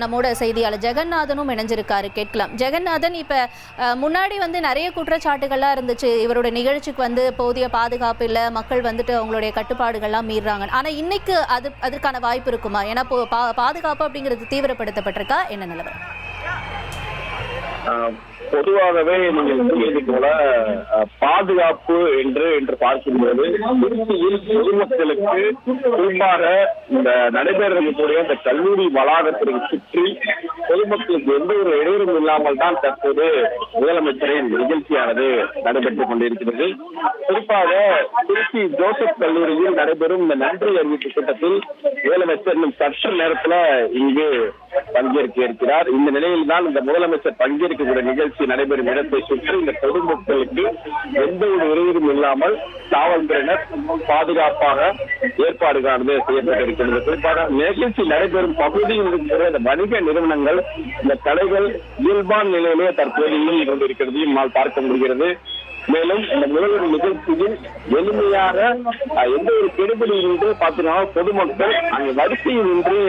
நம்மோட செய்தியாளர் ஜெகநாதனும் இணைஞ்சிருக்காரு, கேட்கலாம். ஜெகநாதன், இப்ப முன்னாடி நிறைய குற்றச்சாட்டுகள்லாம் இருந்துச்சு, இவரோட நிகழ்ச்சிக்கு போதிய பாதுகாப்பு இல்ல, மக்கள் அவங்களுடைய கட்டுப்பாடுகள்லாம் மீறாங்க. ஆனா இன்னைக்கு அதற்கான வாய்ப்பு இருக்குமா? ஏன்னா பாதுகாப்பு அப்படிங்கிறது தீவிரப்படுத்தப்பட்டிருக்கா? என்ன நிலவரம்? பொதுவாகவே நீங்கள் கூறியது போல பாதுகாப்பு என்று பார்க்கும்போது திருச்சியில் பொதுமக்களுக்கு குறிப்பாக இந்த நடைபெறக்கூடிய இந்த கல்லூரி வளாகத்திற்கு சுற்றி பொதுமக்களுக்கு எந்த ஒரு இடையூறும் இல்லாமல் தான் தற்போது முதலமைச்சரின் நிகழ்ச்சியானது நடைபெற்றுக் கொண்டிருக்கிறது. குறிப்பாக திருச்சி ஜோசப் கல்லூரியில் நடைபெறும் இந்த நன்றி அறிவிப்பு கூட்டத்தில் முதலமைச்சர் இன்னும் சற்று நேரத்தில் இங்கு பங்கேற்க இருக்கிறார். இந்த நிலையில் தான் இந்த முதலமைச்சர் பங்கேற்கக்கூடிய நிகழ்ச்சி நடைபெறும் இடத்தை சுற்றி இந்த பொதுமக்களுக்கு எந்த ஒரு இடையூறும் இல்லாமல் காவல்துறையினர் பாதுகாப்பாக ஏற்பாடுகளானது செய்யப்பட்டிருக்கிறது. குறிப்பாக நிகழ்ச்சி நடைபெறும் பகுதியில் இருக்கிற இந்த வணிக நிறுவனங்கள் இந்த கடைகள் இயல்பான நிலையிலே தற்போது இயங்கி கொண்டிருக்கிறது நம்மால் பார்க்க முடிகிறது. மேலும் இந்த முதல்வர் நிகழ்ச்சியில் எளிமையாக எந்த ஒரு கெடுபிடி இருந்து பார்த்தீங்கன்னா பொதுமக்கள் அங்கு வரிசையில் நின்று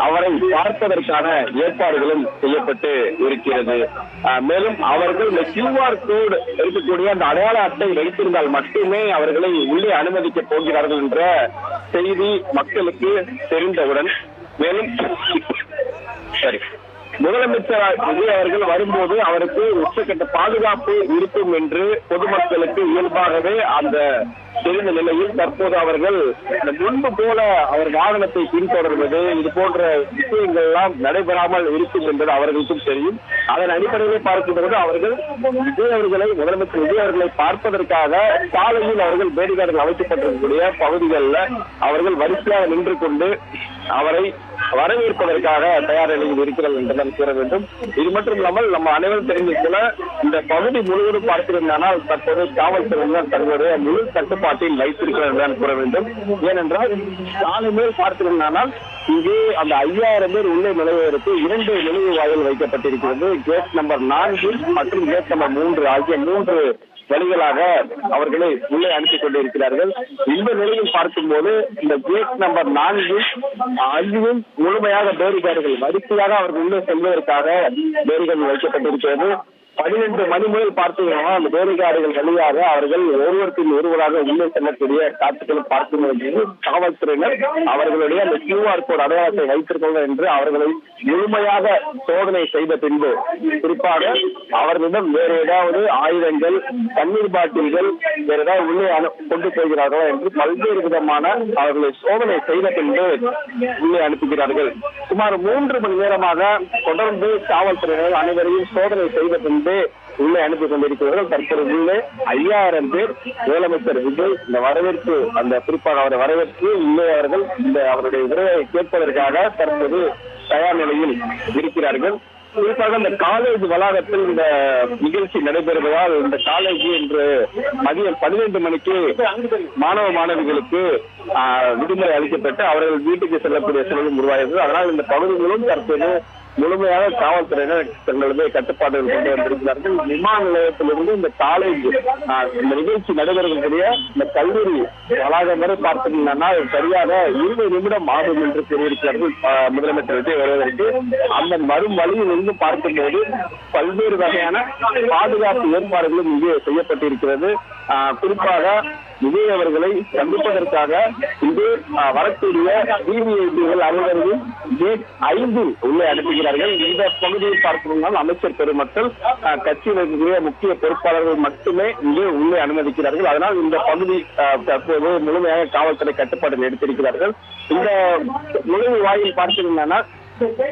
அவரை பார்ப்பதற்கான ஏற்பாடுகளும் செய்யப்பட்டு இருக்கிறது. மேலும் அவர்கள் இந்த QR கோடு இருக்கக்கூடிய அந்த அடையாள அட்டை வைத்திருந்தால் மட்டுமே அவர்களை உள்ளே அனுமதிக்க போகிறார்கள் என்ற செய்தி மக்களுக்கு தெரிந்தவுடன் மேலும் முதலமைச்சர் விஜய் அவர்கள் வரும்போது அவருக்கு உச்சக்கட்ட பாதுகாப்பு இருக்கும் என்று பொதுமக்களுக்கு இயல்பாகவே அந்த தெரிந்த நிலையில் தற்போது அவர்கள் முன்பு போல அவர் வாகனத்தை பின்தொடர்வது இது போன்ற விஷயங்கள் எல்லாம் நடைபெறாமல் இருக்கும் என்பது அவர்களுக்கும் தெரியும். அதன் அடிப்படையில் பார்க்கும்போது அவர்கள் முதலமைச்சர் விஜய் அவர்களை பார்ப்பதற்காக சாலையில் அவர்கள் பேரிகார்டுகள் அமைக்கப்பட்டிருக்கக்கூடிய பகுதிகளில் அவர்கள் வரிசையாக நின்று கொண்டு அவரை வரவேற்பதற்காக தயார் நிலையில் இருக்கிறது என்றுதான் கூற வேண்டும். இது மட்டும் இல்லாமல் நம்ம அனைவரும் தெரிந்து போல இந்த பகுதி முழுவதும் பார்த்திருந்தால் தற்போது காவல்துறையினர் தங்களுடைய முழு கட்டுப்பாட்டில் வைத்திருக்கிறார் என்றுதான் கூற வேண்டும். ஏனென்றால் நாலு பேர் பார்த்திருந்தால் இங்கே அந்த 5000 பேர் உள்ளே நுழைவதற்கு 2 நுழைவு வாயில் வைக்கப்பட்டிருக்கிறது. கேட் நம்பர் 4 மற்றும் கேட் நம்பர் 3 ஆகிய 3 வழிகளாக அவர்களை உள்ளே அனுப்பிக் கொண்டிருக்கிறார்கள். இந்த நிலையில் பார்க்கும்போது இந்த கேட் நம்பர் 4 முழுமையாக பேரிகார்டுகள் வரிசையாக அவர்கள் உள்ளே செல்வதற்காக பேரிகார்டு வைக்கப்பட்டிருக்கிறது. 12 மணி முதல் பார்த்தீங்கன்னா அந்த பேரிகார்டுகள் வழியாக அவர்கள் ஒருவருக்கு ஒருவராக உள்ளே செல்லக்கூடிய காட்சிகளை பார்க்கும்போது காவல்துறையினர் அவர்களுடைய அந்த QR கோடு அடையாளத்தை வைத்திருக்கிறார்கள் என்று அவர்களை முழுமையாக சோதனை செய்த பின்பு குறிப்பாக அவர்களிடம் வேறு ஏதாவது ஆயுதங்கள் தண்ணீர் பாட்டில்கள் வேற ஏதாவது உள்ளே கொண்டு போகிறார்களா என்று பல்வேறு விதமான அவர்களை சோதனை செய்த பின்பு உள்ளே அனுப்புகிறார்கள். சுமார் 3 மணி நேரமாக தொடர்ந்து காவல்துறையினர் அனைவரையும் சோதனை செய்த பின்பு உள்ளே அனுப்பி கொண்டிருக்கிறார்கள். தற்போது உள்ளே 5000 பேர் முதலமைச்சர் விஜய் இந்த வரவேற்பு அந்த குறிப்பாக அவரை வரவேற்பு உள்ளே அவர்கள் இந்த அவருடைய உரையை கேட்பதற்காக தற்போது தயார் நிலையில் இருக்கிறார்கள். குறிப்பாக இந்த காலேஜ் வளாகத்தில் இந்த நிகழ்ச்சி நடைபெறுவதால் இந்த காலேஜ் இன்று மதியம் 12 மணிக்கு மாணவ மாணவிகளுக்கு விடுமுறை அளிக்கப்பட்டு அவர்கள் வீட்டுக்கு செல்லக்கூடிய சூழலும் உருவாகிறது. அதனால் இந்த பகுதிகளும் தற்போது முழுமையாக காவல்துறையினர் தங்களது கட்டுப்பாடுகள் கொண்டு வந்திருக்கிறார்கள். விமான நிலையத்திலிருந்து இந்த காலேஜ் இந்த நிகழ்ச்சி நடைபெறக்கூடிய இந்த கல்லூரி வளாகம் வரை பார்த்தீங்கன்னா சரியாக 20 நிமிடம் ஆகும் என்று கூறியிருக்கிறார்கள் முதலமைச்சர் விஜய் வருவதற்கு. அந்த மறும் வழியில் இருந்து பார்க்கும்போது பல்வேறு வகையான பாதுகாப்பு ஏற்பாடுகளும் இங்கே செய்யப்பட்டிருக்கிறது. குறிப்பாக விஜய் அவர்களை சந்திப்பதற்காக இங்கு வரக்கூடிய விவிஐபிகள் அனைவரையும் கேட் 5 உள்ளே அனுப்புகிறார்கள். இந்த பகுதியில் பார்க்கணும்னால் அமைச்சர் பெருமக்கள் கட்சியில் இருக்கக்கூடிய முக்கிய பொறுப்பாளர்கள் மட்டுமே இங்கே உள்ளே அனுமதிக்கிறார்கள். அதனால் இந்த பகுதி தற்போது முழுமையாக காவல்துறை கட்டுப்பாட்டில் எடுத்திருக்கிறார்கள். இந்த நுழைவு வாயில் பார்த்தீங்கன்னா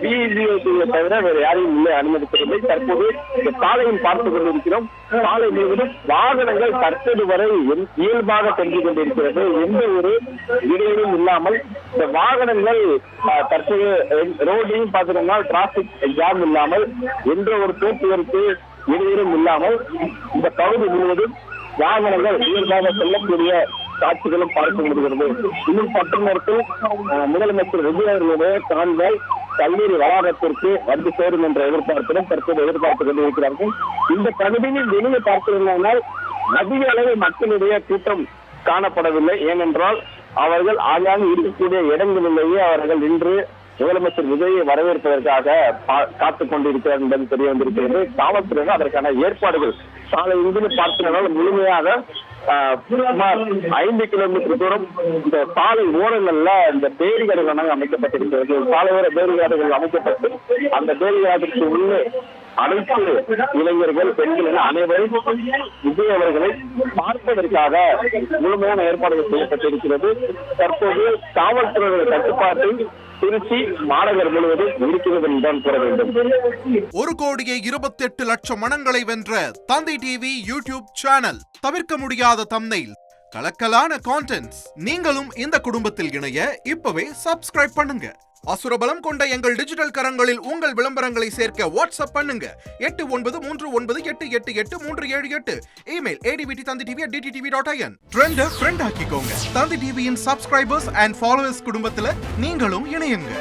விவிஐபியை தவிர வேறு யாரையும் உள்ளே அனுமதிக்கவில்லை. தற்போது இந்த சாலையில் பார்த்துக் கொண்டிருக்கிறோம். சாலை முழுவதும் வாகனங்கள் தற்போது வரை இயல்பாக சென்று கொண்டிருக்கிறது. எந்த ஒரு இடையூறும் இல்லாமல் இந்த வாகனங்கள் தற்போது ரோட்டையும் பார்த்துக்கோங்க டிராபிக் ஜாம் இல்லாமல் எந்த ஒரு போக்குவரத்து இடையூறும் இல்லாமல் இந்த பகுதி முழுவதும் வாகனங்கள் இயல்பாக செல்லக்கூடிய காட்சிகளும் பார்க்க முடிகிறது. இன்னும் சற்று நேரத்தில் முதலமைச்சர் விஜய் அவர்களுடைய கான்வாய் கல்லூரி வளாகத்திற்கு வந்து சேரும் என்ற எதிர்பார்ப்புடன் தற்போது எதிர்பார்த்துக் கொண்டிருக்கிறார்கள். இந்த பகுதியில் வெளியே பார்த்திருந்தால் அதிக அளவு மக்களுடைய கூட்டம் காணப்படவில்லை. ஏனென்றால் அவர்கள் ஆங்காங்கு இருக்கக்கூடிய இடங்களிலேயே அவர்கள் நின்று முதலமைச்சர் விஜயை வரவேற்பதற்காக காத்துக் கொண்டிருக்கிறார் என்பது தெரிய வந்திருக்கிறது. காவல்துறையினர் அதற்கான ஏற்பாடுகள் சாலை இங்கிருந்து பார்க்கிறதால் முழுமையாக சுமார் 5 கிலோமீட்டர் தூரம் இந்த சாலை ஓரங்கள்ல இந்த பேரிகார்டுகள் அமைக்கப்பட்டிருக்கிறது. சாலையோர பேரிகார்டுகள் அமைக்கப்பட்டு அந்த பேரிகார்டுக்கு உள்ளே அனைத்து இளைஞர்கள், பெண்கள் என அனைவரும் விஜய் அவர்களை பார்ப்பதற்காக முழுமையான ஏற்பாடுகள் செய்யப்பட்டிருக்கிறது. தற்போது காவல்துறையினர் கட்டுப்பாட்டில் திருச்சி மாநகர் முழுவதும் இருக்கிறது என்றுதான் கூற வேண்டும். 1,28,00,000 மனங்களை வென்ற தந்தி டிவி யூடியூப் சேனல். தவிர்க்க முடியாத தம்ப்நெயில், கலக்கலான கான்டென்ட்ஸ். நீங்களும் இந்த குடும்பத்தில் இணைய இப்பவே சப்ஸ்கிரைப் பண்ணுங்க. அசுரபலம் கொண்ட எங்கள் டிஜிட்டல் கரங்களில் உங்கள் விளம்பரங்களை சேர்க்க வாட்ஸ்அப் பண்ணுங்க. 8939888378. Email advtanditv@dttv.in. ட்ரெண்ட் ஃப்ரெண்ட் ஆக்கிக்கோங்க. தந்தி டிவியின் சப்ஸ்கிரைபர்ஸ் அண்ட் ஃபாலோவர்ஸ் குடும்பத்துல நீங்களும் இணையுங்க.